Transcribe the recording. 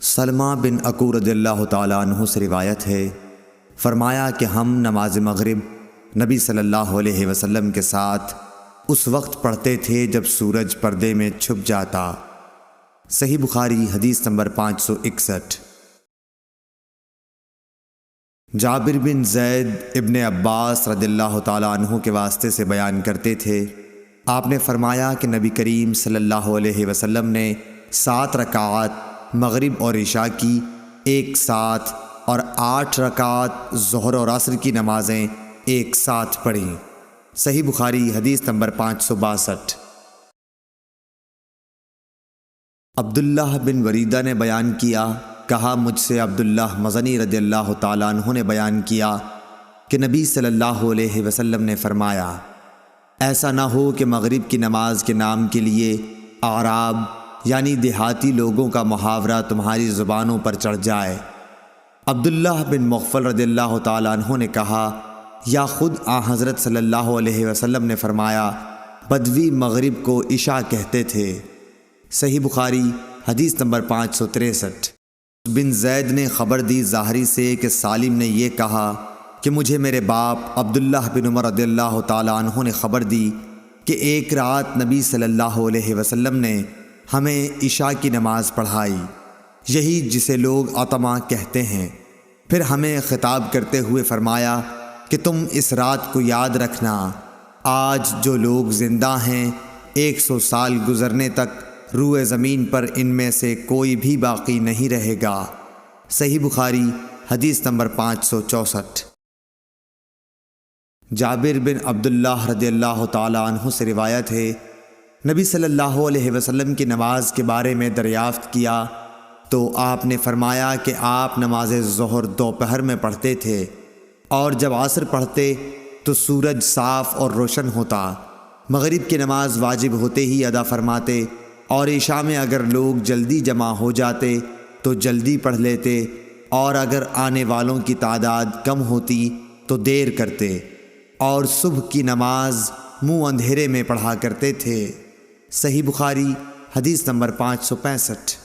سلمہ بن اکو رضی اللہ تعالیٰ عنہ سے روایت ہے، فرمایا کہ ہم نماز مغرب نبی صلی اللہ علیہ وسلم کے ساتھ اس وقت پڑھتے تھے جب سورج پردے میں چھپ جاتا۔ صحیح بخاری حدیث نمبر 561۔ جابر بن زید ابن عباس رضی اللہ تعالیٰ عنہ کے واسطے سے بیان کرتے تھے، آپ نے فرمایا کہ نبی کریم صلی اللہ علیہ وسلم نے 7 رکعات مغرب اور عشاء کی ایک ساتھ اور 8 رکعات ظہر اور عصر کی نمازیں ایک ساتھ پڑھیں۔ صحیح بخاری حدیث نمبر 562۔ عبداللہ بن وریدہ نے بیان کیا، کہا مجھ سے عبداللہ مزنی رضی اللہ تعالیٰ عنہ نے بیان کیا کہ نبی صلی اللہ علیہ وسلم نے فرمایا، ایسا نہ ہو کہ مغرب کی نماز کے نام کے لیے اعراب یعنی دیہاتی لوگوں کا محاورہ تمہاری زبانوں پر چڑھ جائے۔ عبداللہ بن مغفل رضی اللہ تعالیٰ عنہ نے کہا، یا خود حضرت صلی اللہ علیہ وسلم نے فرمایا، بدوی مغرب کو عشاء کہتے تھے۔ صحیح بخاری حدیث نمبر 563۔ بن زید نے خبر دی ظاہری سے کہ سالم نے یہ کہا کہ مجھے میرے باپ عبداللہ بن عمر رضی اللہ تعالیٰ عنہ نے خبر دی کہ ایک رات نبی صلی اللہ علیہ وسلم نے ہمیں عشاء کی نماز پڑھائی، یہی جسے لوگ عتمہ کہتے ہیں۔ پھر ہمیں خطاب کرتے ہوئے فرمایا کہ تم اس رات کو یاد رکھنا، آج جو لوگ زندہ ہیں 100 سال گزرنے تک روئے زمین پر ان میں سے کوئی بھی باقی نہیں رہے گا۔ صحیح بخاری حدیث نمبر 564۔ جابر بن عبداللہ رضی اللہ تعالیٰ عنہ سے روایت ہے، نبی صلی اللہ علیہ وسلم کی نماز کے بارے میں دریافت کیا تو آپ نے فرمایا کہ آپ نماز ظہر دوپہر میں پڑھتے تھے، اور جب عصر پڑھتے تو سورج صاف اور روشن ہوتا، مغرب کی نماز واجب ہوتے ہی ادا فرماتے، اور عشاء میں اگر لوگ جلدی جمع ہو جاتے تو جلدی پڑھ لیتے، اور اگر آنے والوں کی تعداد کم ہوتی تو دیر کرتے، اور صبح کی نماز منہ اندھیرے میں پڑھا کرتے تھے۔ صحیح بخاری حدیث نمبر 565۔